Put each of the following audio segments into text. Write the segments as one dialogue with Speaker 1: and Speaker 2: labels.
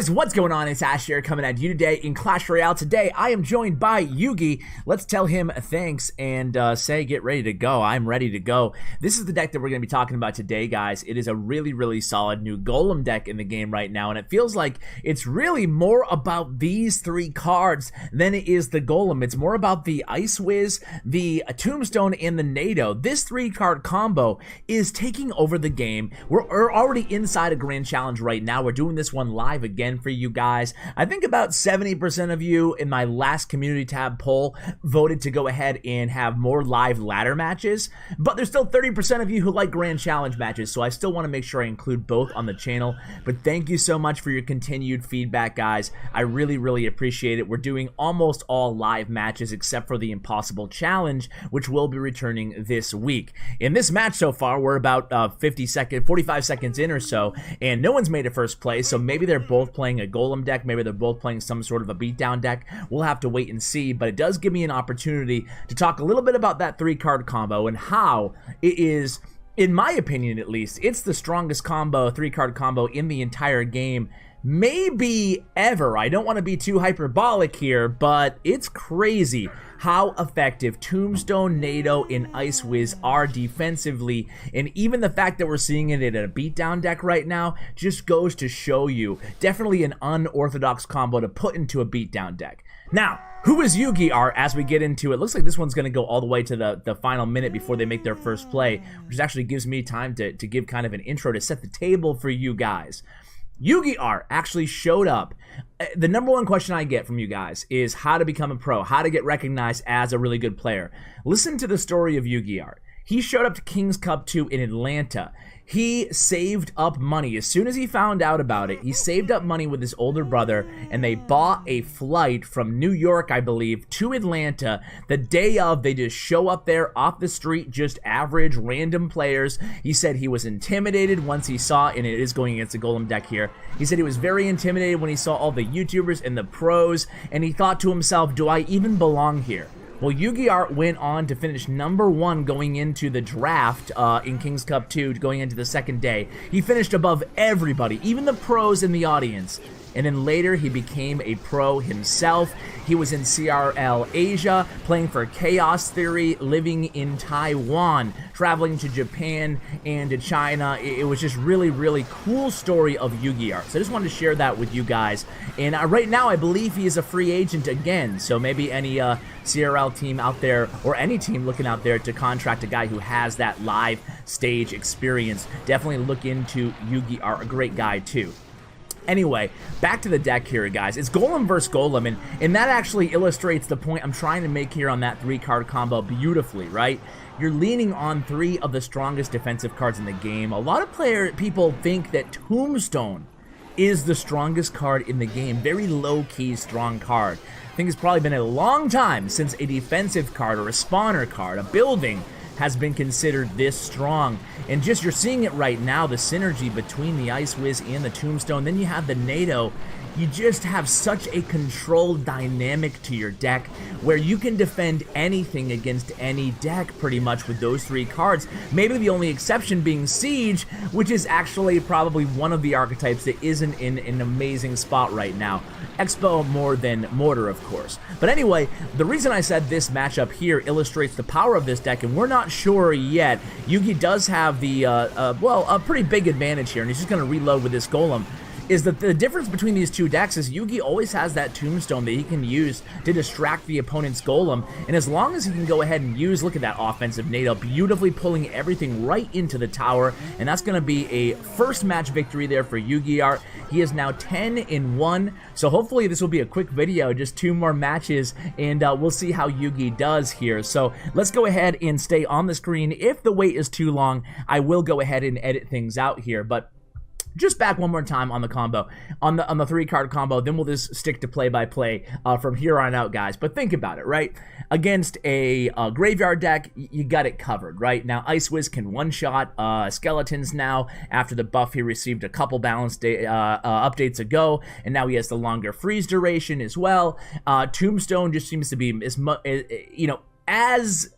Speaker 1: Guys, what's going on? It's Ash here coming at you today in Clash Royale. Today, I am joined by Yugi. Let's tell him thanks and say get ready to go. I'm ready to go. This is the deck that we're going to be talking about today, guys. It is a really solid new Golem deck in the game right now, and it feels like it's really more about these three cards than it is the Golem. It's more about the Ice Wiz, the Tombstone, and the Nado. This three-card combo is taking over the game. We're already inside a Grand Challenge right now. We're doing this one live again for you guys. I think about 70% of you in my last community tab poll voted to go ahead and have more live ladder matches, but there's still 30% of you who like Grand Challenge matches, so I still want to make sure I include both on the channel. But thank you so much for your continued feedback, guys. I really appreciate it. We're doing almost all live matches except for the Impossible Challenge, which will be returning this week. In this match so far, we're about 45 seconds in or so, and no one's made it first place, so maybe they're both playing a Golem deck, maybe they're both playing some sort of a beatdown deck. We'll have to wait and see, but it does give me an opportunity to talk a little bit about that three-card combo and how it is, in my opinion at least, it's the strongest combo, three-card combo in the entire game, maybe ever. I don't want to be too hyperbolic here, but it's crazy how effective Tombstone, Nado, and Ice Wiz are defensively, and even the fact that we're seeing it in a beatdown deck right now just goes to show you definitely an unorthodox combo to put into a beatdown deck. Now, who is YugiArt as we get into it? Looks like this one's going to go all the way to the final minute before they make their first play, which actually gives me time to give kind of an intro to set the table for you guys. YugiArt actually showed up. The number one question I get from you guys is how to become a pro, how to get recognized as a really good player. Listen to the story of YugiArt. He showed up to King's Cup 2 in Atlanta. He saved up money. As soon as he found out about it, he saved up money with his older brother, and they bought a flight from New York, I believe, to Atlanta. The day of, they just show up there off the street, just average, random players. He said he was intimidated once he saw, and it is going against the Golem deck here, he said he was very intimidated when he saw all the YouTubers and the pros, and he thought to himself, do I even belong here? Well, YugiArt went on to finish #1 going into the draft in King's Cup 2, going into the second day. He finished above everybody, even the pros in the audience. And then later, he became a pro himself. He was in CRL Asia, playing for Chaos Theory, living in Taiwan, traveling to Japan and to China. It was just really cool story of YugiArt. So I just wanted to share that with you guys. And right now, I believe he is a free agent again. So maybe any CRL team out there, or any team looking out there to contract a guy who has that live stage experience, definitely look into YugiArt, a great guy too. Anyway, back to the deck here, guys. It's Golem versus Golem, and that actually illustrates the point I'm trying to make here on that three-card combo beautifully, right? You're leaning on three of the strongest defensive cards in the game. A lot of people think that Tombstone is the strongest card in the game. Very low-key strong card. I think it's probably been a long time since a defensive card or a spawner card, a building, has been considered this strong. And just, you're seeing it right now, the synergy between the Ice Wiz and the Tombstone. Then you have the Nado. You just have such a controlled dynamic to your deck where you can defend anything against any deck pretty much with those three cards. Maybe the only exception being Siege, which is actually probably one of the archetypes that isn't in an amazing spot right now. Expo more than Mortar, of course. But anyway, the reason I said this matchup here illustrates the power of this deck, and we're not sure yet. Yugi does have the, well, a pretty big advantage here, and he's just going to reload with this Golem. Is that the difference between these two decks is Yugi always has that Tombstone that he can use to distract the opponent's Golem, and as long as he can go ahead and use, look at that offensive Nado, beautifully pulling everything right into the tower, and that's going to be a first match victory there for YugiArt. He is now 10-1, so hopefully this will be a quick video, just 2 more matches, and we'll see how Yugi does here. So let's go ahead and stay on the screen. If the wait is too long, I will go ahead and edit things out here, but just back one more time on the combo, on the three-card combo, then we'll just stick to play-by-play from here on out, guys. But think about it, right? Against a graveyard deck, you got it covered, right? Now, Ice Wiz can one-shot skeletons now. After the buff, he received a couple balance updates ago, and now he has the longer freeze duration as well. Tombstone just seems to be as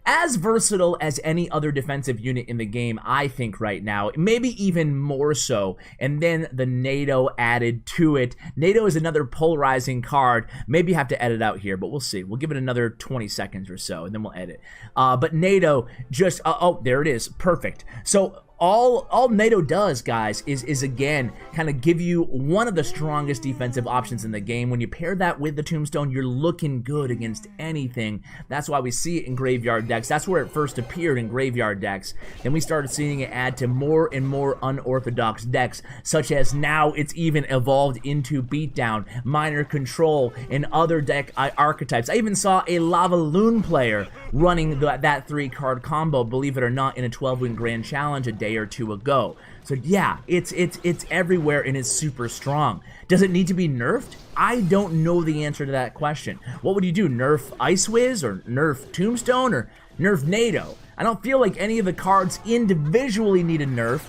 Speaker 1: as versatile as any other defensive unit in the game, I think, right now. Maybe even more so. And then the Nado added to it. Nado is another polarizing card. Maybe have to edit out here, but we'll see. We'll give it another 20 seconds or so, and then we'll edit. But Nado just... oh, there it is. Perfect. So... All Nado does, guys, is again kind of give you one of the strongest defensive options in the game. When you pair that with the Tombstone, you're looking good against anything. That's why we see it in graveyard decks. That's where it first appeared, in graveyard decks. Then we started seeing it add to more and more unorthodox decks, such as now it's even evolved into Beatdown, Minor Control, and other deck archetypes. I even saw a Lavaloon player running that 3-card combo, believe it or not, in a 12-win Grand Challenge a day or two ago. So yeah, it's everywhere and it's super strong. Does it need to be nerfed? I don't know the answer to that question. What would you do? Nerf Ice Wiz or nerf Tombstone or nerf Nado? I don't feel like any of the cards individually need a nerf,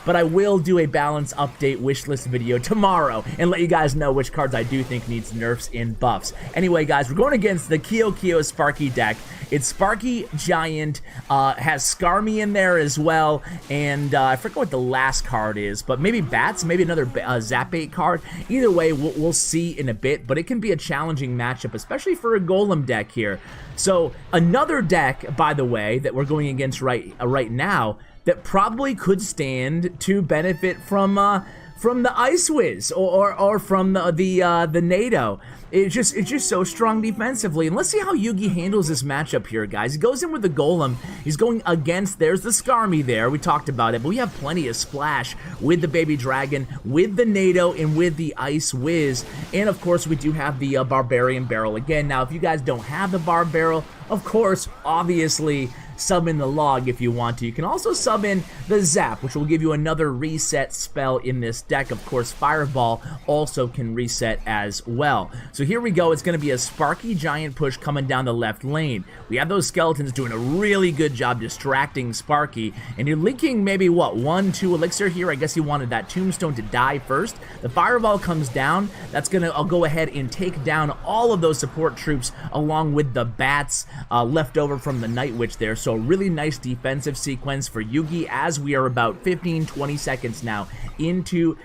Speaker 1: but I will do a balance update wishlist video tomorrow and let you guys know which cards I do think needs nerfs and buffs. Anyway, guys, we're going against the Kyo Sparky deck. It's Sparky Giant, has Skarmy in there as well, and I forget what the last card is, but maybe Bats, maybe another Zapate card. Either way, we'll see in a bit, but it can be a challenging matchup, especially for a Golem deck here. So another deck, by the way, that we're going against right now, that probably could stand to benefit from the Ice Wiz or from the Nado. It's just so strong defensively. And let's see how Yugi handles this matchup here, guys. He goes in with the Golem. He's going against, there's the Skarmy there. We talked about it, but we have plenty of splash with the Baby Dragon, with the Nado, and with the Ice Wiz. And of course, we do have the Barbarian Barrel again. Now, if you guys don't have the Bar Barrel, of course, obviously, sub in the Log if you want to. You can also sub in the Zap, which will give you another reset spell in this deck. Of course, Fireball also can reset as well. So here we go. It's going to be a Sparky Giant push coming down the left lane. We have those skeletons doing a really good job distracting Sparky, and you're linking maybe, what, 1-2 elixir here? I guess he wanted that Tombstone to die first. The Fireball comes down. That's going to go ahead and take down all of those support troops along with the Bats left over from the Night Witch there. So a really nice defensive sequence for Yugi as we are about 15-20 seconds now into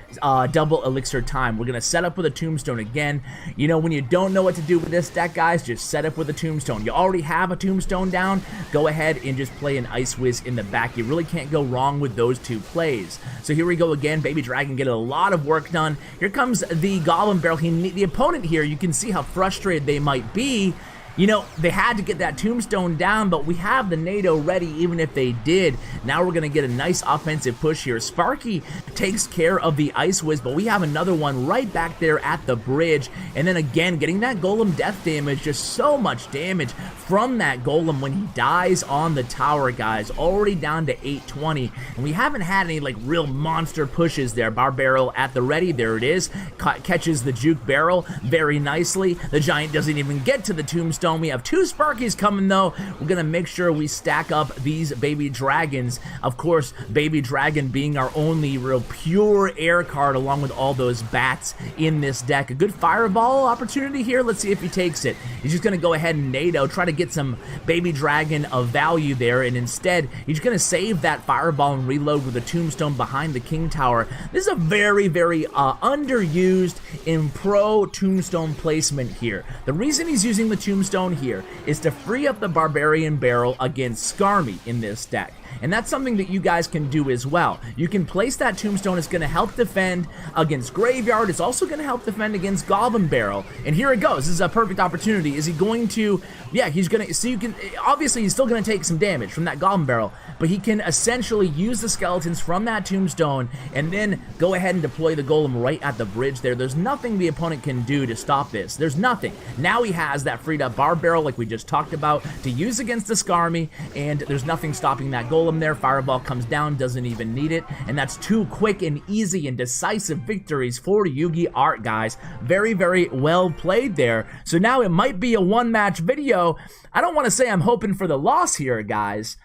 Speaker 1: double elixir time. We're going to set up with a Tombstone again. You know, when you don't know what to do with this deck, guys, just set up with a Tombstone. You already have a Tombstone down, go ahead and just play an Ice Wiz in the back. You really can't go wrong with those two plays. So here we go again. Baby Dragon getting a lot of work done. Here comes the Golem Barrel. The opponent here, you can see how frustrated they might be. You know, they had to get that Tombstone down, but we have the Nado ready even if they did. Now we're going to get a nice offensive push here. Sparky takes care of the Ice Wiz, but we have another one right back there at the bridge. And then again, getting that Golem death damage, just so much damage from that Golem when he dies on the tower, guys. Already down to 820, and we haven't had any like real monster pushes there. Bar Barrel at the ready, there it is. Catches the Juke Barrel very nicely. The Giant doesn't even get to the Tombstone. We have 2 Sparkies coming though. We're gonna make sure we stack up these Baby Dragons. Of course, Baby Dragon being our only real pure air card along with all those Bats in this deck. A good Fireball opportunity here. Let's see if he takes it. He's just gonna go ahead and Nado, try to get some Baby Dragon of value there, and instead he's gonna save that Fireball and reload with a Tombstone behind the King Tower. This is a very, very underused in pro Tombstone placement here. The reason he's using the Tombstone here is to free up the Barbarian Barrel against Skarmy in this deck. And that's something that you guys can do as well. You can place that Tombstone. It's going to help defend against Graveyard. It's also going to help defend against Golem Barrel. And here it goes. This is a perfect opportunity. Is he going to... Yeah, he's going to... So you can... Obviously, he's still going to take some damage from that Golem Barrel, but he can essentially use the skeletons from that Tombstone and then go ahead and deploy the Golem right at the bridge there. There's nothing the opponent can do to stop this. There's nothing. Now he has that freed up Bar Barrel, like we just talked about, to use against the Skarmy, and there's nothing stopping that Golem there. Fireball comes down, doesn't even need it, and that's 2 quick and easy and decisive victories for YugiArt, guys. Very, very well played there. So now it might be a one-match video. I don't want to say I'm hoping for the loss here, guys,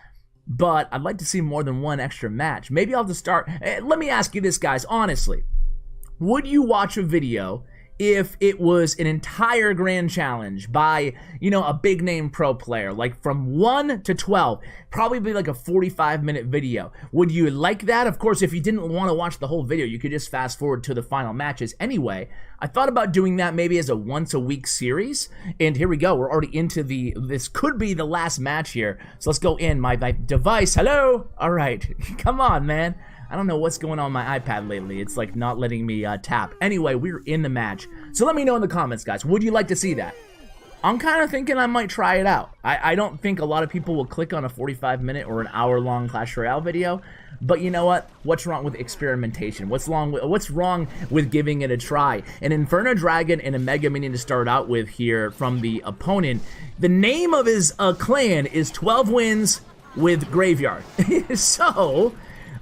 Speaker 1: but I'd like to see more than one extra match. Maybe I'll just start... Let me ask you this, guys, honestly. Would you watch a video if it was an entire grand challenge by, you know, a big name pro player, like from 1 to 12, probably like a 45-minute video. Would you like that? Of course, if you didn't want to watch the whole video, you could just fast forward to the final matches. Anyway, I thought about doing that maybe as a once-a-week series, and here we go. We're already into this could be the last match here. So let's go in. My device, hello? All right, come on, man. I don't know what's going on with my iPad lately. It's like not letting me tap. Anyway, we're in the match. So let me know in the comments, guys. Would you like to see that? I'm kind of thinking I might try it out. I don't think a lot of people will click on a 45-minute or an hour-long Clash Royale video. But you know what? What's wrong with experimentation? What's wrong with giving it a try? An Inferno Dragon and a Mega Minion to start out with here from the opponent. The name of his clan is 12 Wins with Graveyard. So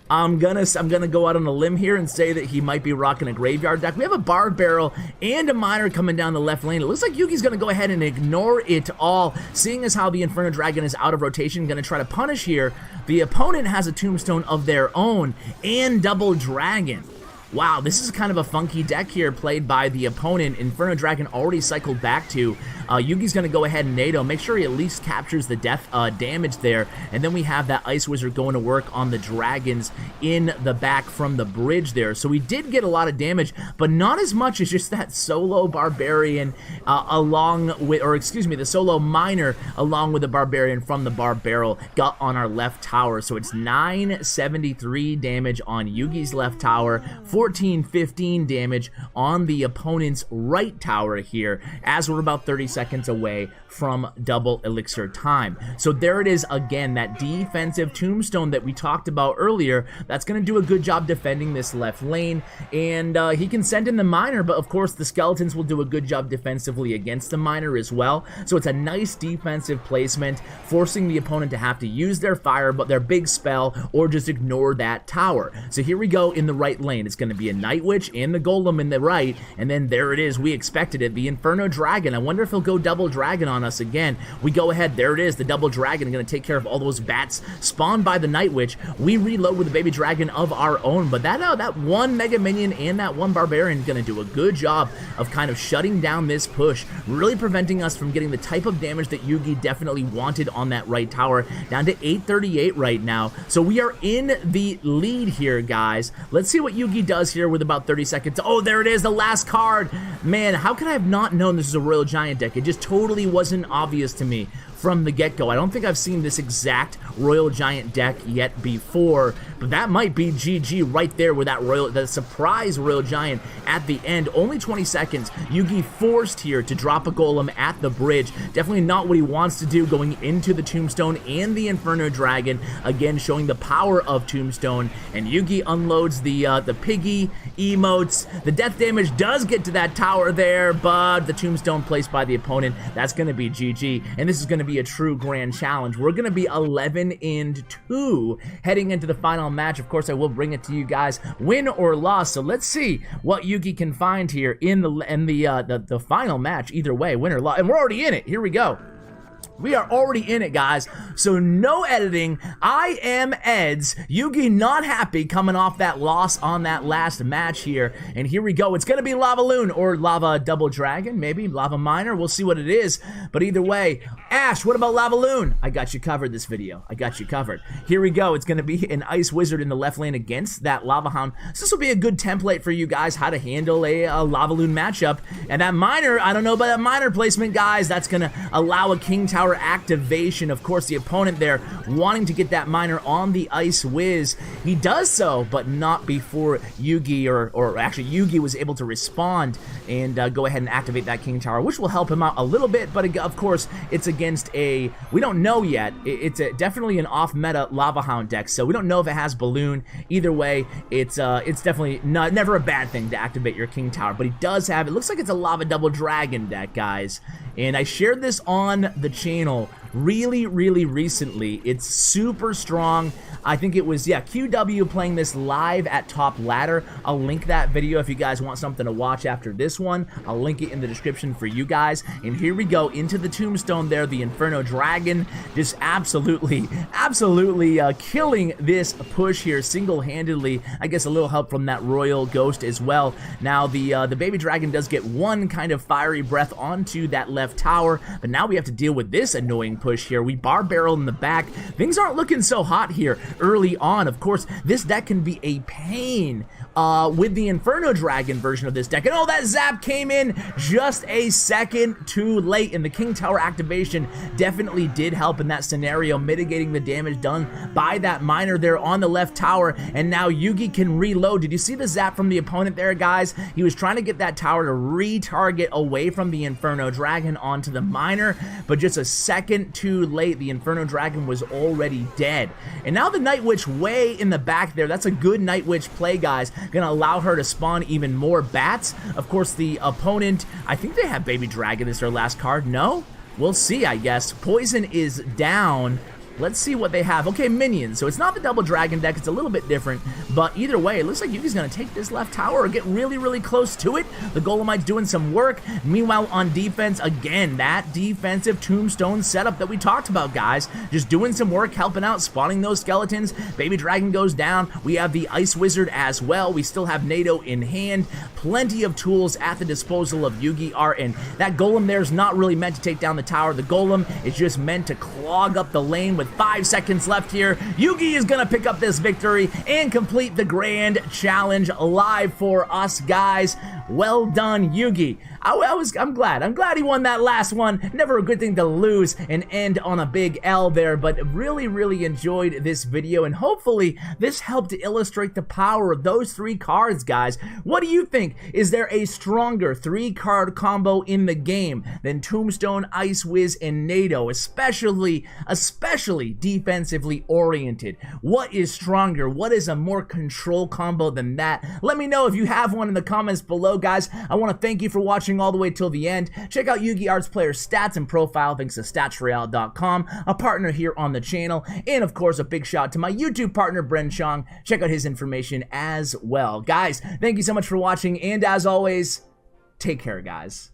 Speaker 1: I'm gonna go out on a limb here and say that he might be rocking a Graveyard deck. We have a Barb Barrel and a Miner coming down the left lane. It looks like Yugi's gonna go ahead and ignore it all, seeing as how the Inferno Dragon is out of rotation, gonna try to punish here. The opponent has a Tombstone of their own and Double Dragon. Wow, this is kind of a funky deck here played by the opponent. Inferno Dragon already cycled back to. Yugi's going to go ahead and Nado, make sure he at least captures the death damage there. And then we have that Ice Wizard going to work on the Dragons in the back from the bridge there. So we did get a lot of damage, but not as much as just that solo Barbarian the solo Miner along with the Barbarian from the Barb Barrel got on our left tower. So it's 973 damage on Yugi's left tower, 1415 damage on the opponent's right tower here, as we're about 30 seconds away from double elixir time. So there it is again, that defensive Tombstone that we talked about earlier. That's going to do a good job defending this left lane, and he can send in the Miner, but of course the Skeletons will do a good job defensively against the Miner as well. So it's a nice defensive placement, forcing the opponent to have to use their fire, but their big spell, or just ignore that tower. So here we go in the right lane. It's going to be a Night Witch and the Golem in the right, and then there it is. We expected it, the Inferno Dragon. I wonder if he'll go Double Dragon on us again. We go ahead. There it is. The Double Dragon going to take care of all those bats spawned by the Night Witch. We reload with a Baby Dragon of our own, but that one Mega Minion and that one Barbarian going to do a good job of kind of shutting down this push, really preventing us from getting the type of damage that Yugi definitely wanted on that right tower. Down to 838 right now. So we are in the lead here, guys. Let's see what Yugi does here with about 30 seconds. Oh, there it is, the last card. Man, how could I have not known this is a Royal Giant deck? It just totally wasn't obvious to me from the get-go. I don't think I've seen this exact Royal Giant deck yet before, but that might be GG right there with that surprise Royal Giant at the end. Only 20 seconds. Yugi forced here to drop a Golem at the bridge. Definitely not what he wants to do going into the Tombstone and the Inferno Dragon. Again, showing the power of Tombstone, and Yugi unloads the piggy emotes. The death damage does get to that tower there, but the Tombstone placed by the opponent, that's going to be GG, and this is going to be a true grand challenge. We're going to be 11-2 heading into the final match. Of course, I will bring it to you guys, win or loss. So let's see what Yugi can find here in the final match. Either way, win or loss, and we're already in it. Here we go. We are already in it, guys, so no editing. I am Eds. Yugi not happy coming off that loss on that last match here, and here we go. It's going to be Lavaloon or Lava Double Dragon, maybe Lava Miner. We'll see what it is, but either way, Ash, what about Lavaloon? I got you covered this video. I got you covered. Here we go. It's going to be an Ice Wizard in the left lane against that Lava Hound. So this will be a good template for you guys, how to handle a Lavaloon matchup. And that Miner, I don't know about that Miner placement, guys. That's going to allow a King Tower activation. Of course, the opponent there wanting to get that Miner on the Ice Wiz. He does so, but not before Yugi, or actually Yugi was able to respond and go ahead and activate that King Tower, which will help him out a little bit, but of course, it's against we don't know yet. It's definitely an off-meta Lava Hound deck, so we don't know if it has Balloon. Either way, it's definitely never a bad thing to activate your King Tower, but he does have, it looks like it's a Lava Double Dragon deck, guys, and I shared this on the channel really recently. It's super strong. I think it was, yeah, QW playing this live at Top Ladder. I'll link that video if you guys want something to watch after this one. I'll link it in the description for you guys. And here we go into the Tombstone there. The Inferno Dragon just absolutely killing this push here single-handedly. I guess a little help from that Royal Ghost as well. Now the Baby Dragon does get one kind of fiery breath onto that left tower, but now we have to deal with this annoying push here. We bar barrel in the back. Things aren't looking so hot here early on. Of course, this deck can be a pain with the Inferno Dragon version of this deck. And oh, that zap came in just a second too late, and the King Tower activation definitely did help in that scenario, mitigating the damage done by that miner there on the left tower. And now Yugi can reload. Did you see the zap from the opponent there, guys? He was trying to get that tower to retarget away from the Inferno Dragon onto the miner, but just a second too late. The Inferno Dragon was already dead. And now the Night Witch way in the back there. That's a good Night Witch play, guys. Gonna allow her to spawn even more bats. Of course, the opponent, I think they have Baby Dragon as their last card. No? We'll see, I guess. Poison is down. Let's see what they have. Okay, minions. So it's not the double dragon deck. It's a little bit different. But either way, it looks like Yugi's going to take this left tower or get really close to it. The Golemite's doing some work. Meanwhile, on defense, again, that defensive Tombstone setup that we talked about, guys. Just doing some work, helping out, spawning those skeletons. Baby Dragon goes down. We have the Ice Wizard as well. We still have Nado in hand. Plenty of tools at the disposal of YugiArt. And that Golem there is not really meant to take down the tower. The Golem is just meant to clog up the lane with 5 seconds left here. Yugi is gonna pick up this victory and complete the grand challenge live for us, guys. Well done, Yugi. I'm glad he won that last one. Never a good thing to lose and end on a big L there, but really enjoyed this video, and hopefully this helped to illustrate the power of those 3 cards, guys. What do you think? Is there a stronger 3-card combo in the game than Tombstone, Ice Wiz, and Nado, especially defensively oriented? What is stronger? What is a more control combo than that? Let me know if you have one in the comments below, guys. I want to thank you for watching all the way till the end. Check out YugiArt's player stats and profile thanks to statsroyale.com, a partner here on the channel. And of course, a big shout out to my YouTube partner, Bren Chong. Check out his information as well. Guys, thank you so much for watching, and as always, take care, guys.